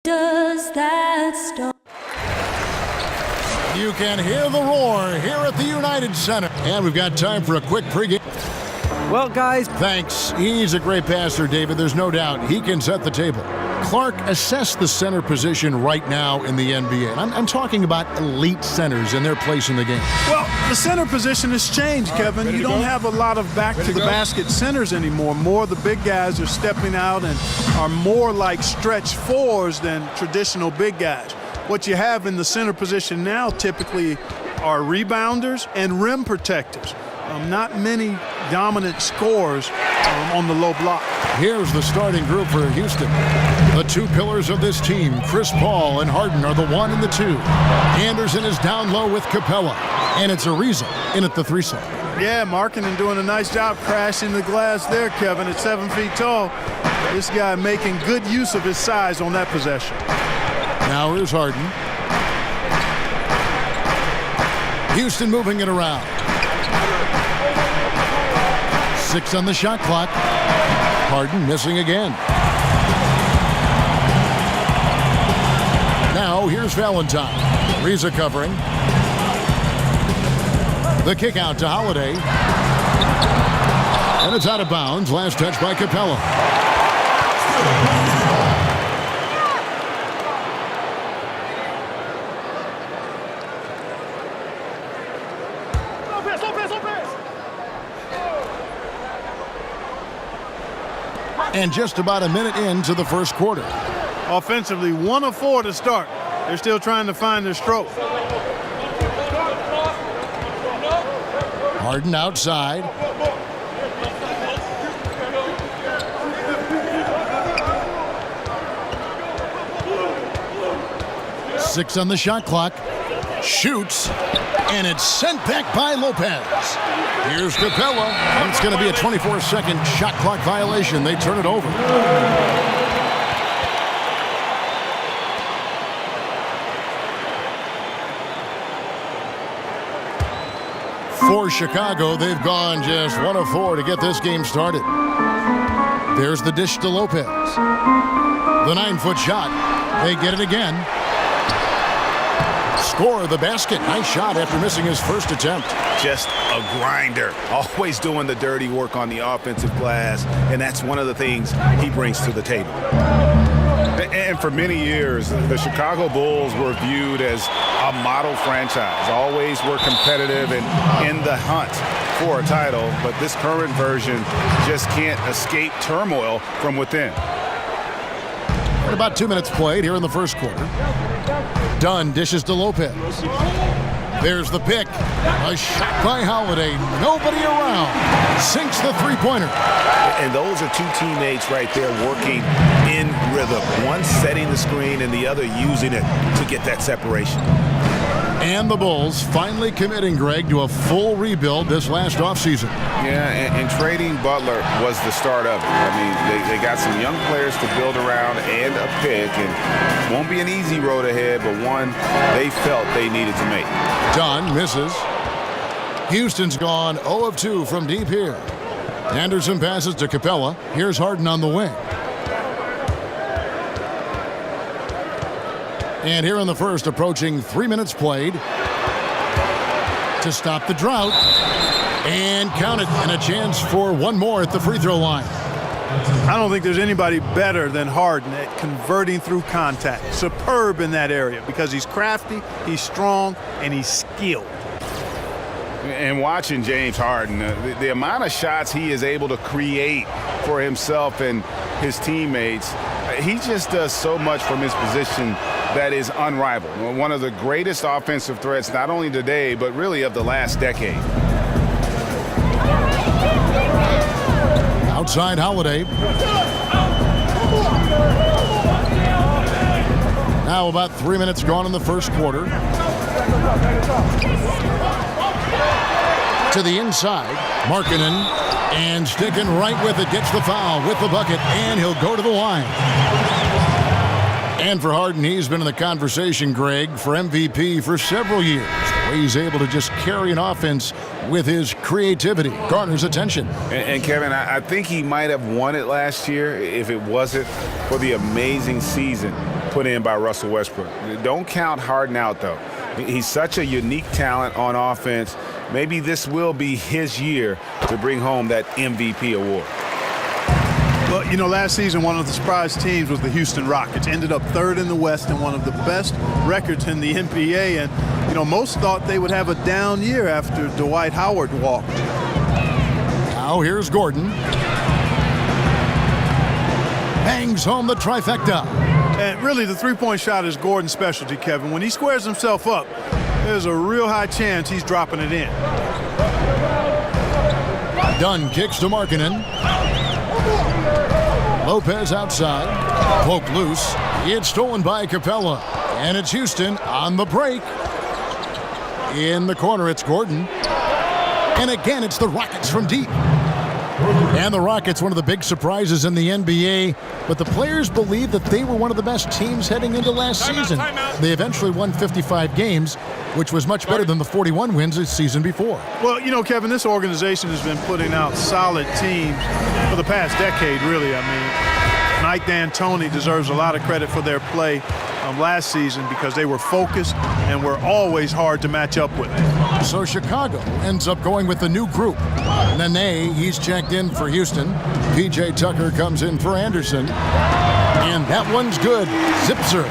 Does that stop? You can hear the roar here at the United Center. And we've got time for a quick pregame. Well, guys, Thanks. He's a great passer, David. There's no doubt he can set the table. Clark, assess the center position right now in the NBA. And I'm talking about elite centers and their place in the game. Well, the center position has changed, Kevin. You don't have a lot of back-to-the-basket centers anymore. More of the big guys are stepping out and are more like stretch fours than traditional big guys. What you have in the center position now typically are rebounders and rim protectors. Not many dominant scorers on the low block. Here's the starting group for Houston. The two pillars of this team, Chris Paul and Harden, are the 1 and the 2. Anderson is down low with Capella, and it's Ariza in at the 3 slot. Yeah, Markkanen doing a nice job crashing the glass there, Kevin, at 7 feet tall. This guy making good use of his size on that possession. Now here's Harden. Houston moving it around. 6 on the shot clock. Harden missing again. Now here's Valentine. Ariza covering. The kick out to Holiday. And it's out of bounds. Last touch by Capella. And just about a minute into the first quarter. Offensively, 1 of 4 to start. They're still trying to find their stroke. Harden outside. Six on the shot clock. Shoots. And it's sent back by Lopez. Here's Capella. And it's going to be a 24-second shot clock violation. They turn it over. For Chicago, they've gone just 1 of 4 to get this game started. There's the dish to Lopez. The 9-foot shot. They get it again. Score the basket. Nice shot after missing his first attempt. Just a grinder. Always doing the dirty work on the offensive glass, and that's one of the things he brings to the table. And for many years, the Chicago Bulls were viewed as a model franchise. Always were competitive and in the hunt for a title, but this current version just can't escape turmoil from within. And about 2 minutes played here in the first quarter. Dunn dishes to Lopez. There's the pick. A shot by Holiday. Nobody around. Sinks the three-pointer. And those are two teammates right there working in rhythm. One setting the screen and the other using it to get that separation. And the Bulls finally committing, Greg, to a full rebuild this last offseason. Yeah, and trading Butler was the start of it. I mean, they got some young players to build around and a pick, and won't be an easy road ahead, but one they felt they needed to make. Dunn misses. Houston's gone 0 of 2 from deep here. Anderson passes to Capella. Here's Harden on the wing. And here in the first, approaching 3 minutes played to stop the drought. And count it, and a chance for one more at the free throw line. I don't think there's anybody better than Harden at converting through contact. Superb in that area because he's crafty, he's strong, and he's skilled. And watching James Harden, the amount of shots he is able to create for himself and his teammates, he just does so much from his position that is unrivaled. One of the greatest offensive threats, not only today, but really of the last decade. Outside Holiday. Now about 3 minutes gone in the first quarter. To the inside, Markkanen, and sticking right with it, gets the foul with the bucket, and he'll go to the line. And for Harden, he's been in the conversation, Greg, for MVP for several years. The way he's able to just carry an offense with his creativity garners attention. And Kevin, I think he might have won it last year if it wasn't for the amazing season put in by Russell Westbrook. Don't count Harden out, though. He's such a unique talent on offense. Maybe this will be his year to bring home that MVP award. Well, you know, last season, one of the surprise teams was the Houston Rockets. Ended up third in the West and one of the best records in the NBA. And, you know, most thought they would have a down year after Dwight Howard walked. Now here's Gordon. Bangs home the trifecta. And really, the three-point shot is Gordon's specialty, Kevin. When he squares himself up, there's a real high chance he's dropping it in. Dunn kicks to Markkanen. Lopez outside. Poke loose. It's stolen by Capella. And it's Houston on the break. In the corner, it's Gordon. And again, it's the Rockets from deep. And the Rockets, one of the big surprises in the NBA, but the players believe that they were one of the best teams heading into last season. They eventually won 55 games, which was much better than the 41 wins the season before. Well, you know, Kevin, this organization has been putting out solid teams for the past decade, really. I mean, Mike D'Antoni deserves a lot of credit for their play last season because they were focused and were always hard to match up with. So Chicago ends up going with the new group. Nene, he's checked in for Houston. P.J. Tucker comes in for Anderson. And that one's good. Zipser.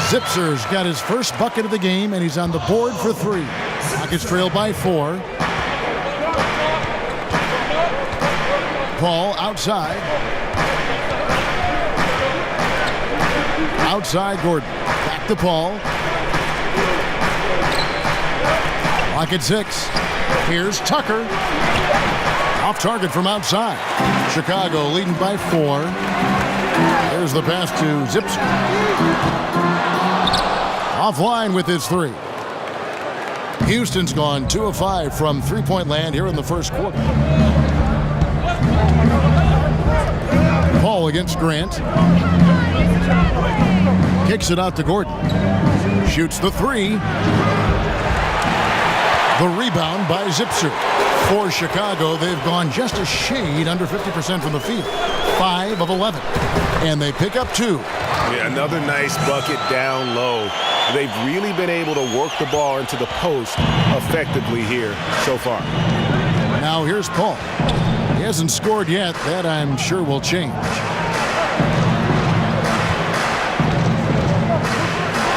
Zipser's got his first bucket of the game, and he's on the board for 3. Rockets trail by 4. Paul outside. Outside Gordon. Back to Paul. Rocket 6. Here's Tucker. Off target from outside. Chicago leading by 4. There's the pass to Zipser. Offline with his 3. Houston's gone 2 of 5 from three-point land here in the first quarter. Paul against Grant. Kicks it out to Gordon. Shoots the 3. The rebound by Zipser. For Chicago, they've gone just a shade under 50% from the field. 5 of 11. And they pick up 2. Yeah, another nice bucket down low. They've really been able to work the ball into the post effectively here so far. Now here's Paul. He hasn't scored yet. That I'm sure will change.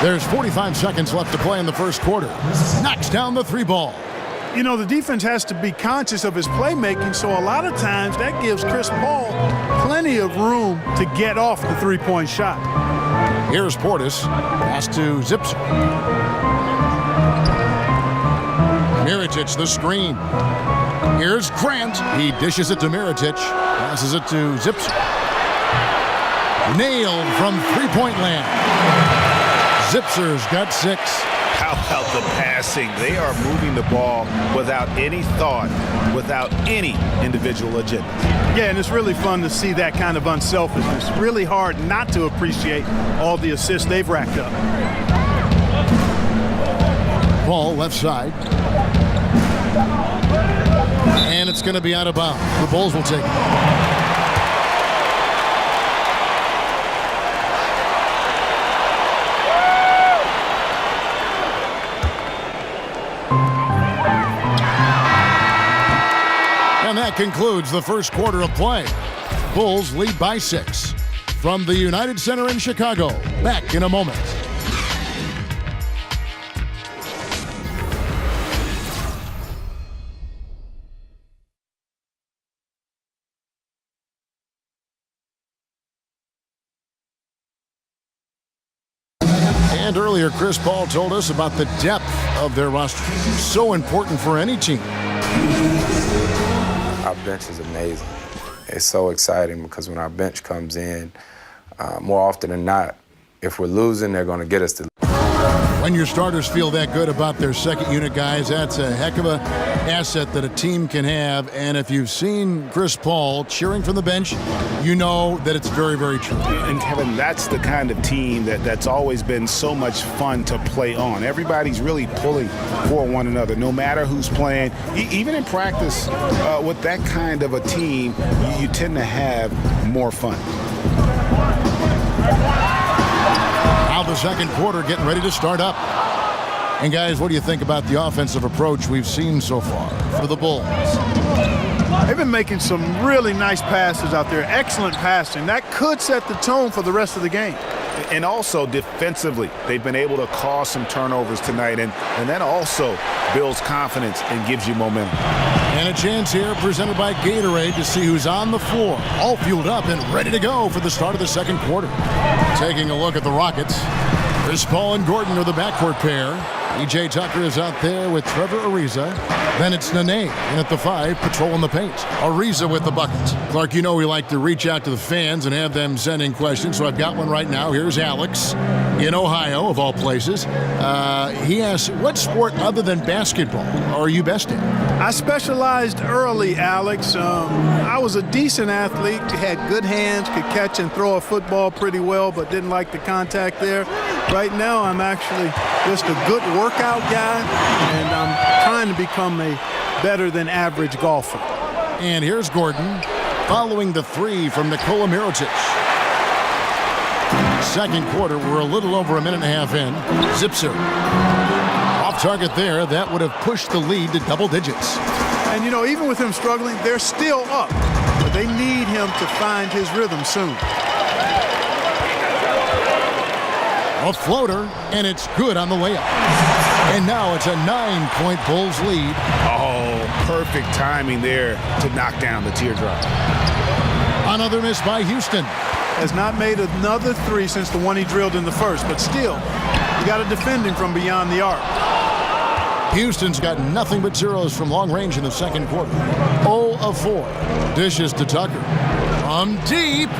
There's 45 seconds left to play in the first quarter. Knocks down the 3 ball. You know, the defense has to be conscious of his playmaking, so a lot of times that gives Chris Paul plenty of room to get off the three-point shot. Here's Portis. Pass to Zipser. Mirotic, the screen. Here's Grant. He dishes it to Mirotic. Passes it to Zipser. Nailed from three-point land. Zipser's got 6. How about the passing? They are moving the ball without any thought, without any individual agenda. Yeah, and it's really fun to see that kind of unselfishness. Really hard not to appreciate all the assists they've racked up. Ball left side. And it's going to be out of bounds. The Bulls will take it. And that concludes the first quarter of play. Bulls lead by 6. From the United Center in Chicago. Back in a moment. And earlier, Chris Paul told us about the depth of their roster. So important for any team. Our bench is amazing. It's so exciting because when our bench comes in, more often than not, if we're losing, they're going to get us to. When your starters feel that good about their second unit guys, that's a heck of an asset that a team can have. And if you've seen Chris Paul cheering from the bench, you know that it's very, very true. And Kevin, that's the kind of team that's always been so much fun to play on. Everybody's really pulling for one another, no matter who's playing. Even in practice, with that kind of a team, you tend to have more fun. the second quarter getting ready to start up. And guys, what do you think about the offensive approach we've seen so far for the Bulls? They've been making some really nice passes out there. Excellent passing. That could set the tone for the rest of the game. And also defensively, they've been able to cause some turnovers tonight, and that also builds confidence and gives you momentum. And a chance here presented by Gatorade to see who's on the floor, all fueled up and ready to go for the start of the second quarter. Taking a look at the Rockets, Chris Paul and Gordon are the backcourt pair. E.J. Tucker is out there with Trevor Ariza. Then it's Nene in at the 5, patrolling the paint. Ariza with the buckets. Clark, you know we like to reach out to the fans and have them send in questions, so I've got one right now. Here's Alex in Ohio, of all places. He asks, what sport other than basketball are you best in? I specialized early, Alex. I was a decent athlete, had good hands, could catch and throw a football pretty well, but didn't like the contact there. Right now, I'm actually just a good workout guy, and I'm trying to become a better than average golfer. And here's Gordon following the 3 from Nikola Mirotic. Second quarter, we're a little over a minute and a half in. Zipser off target there. That would have pushed the lead to double digits. And, you know, even with him struggling, they're still up. But they need him to find his rhythm soon. A floater, and it's good on the layup. And now it's a 9-point Bulls lead. Oh, perfect timing there to knock down the teardrop. Another miss by Houston. Has not made another 3 since the one he drilled in the first, but still, you got to defend him from beyond the arc. Houston's got nothing but zeros from long range in the second quarter. 0 of 4. Dishes to Tucker. From deep.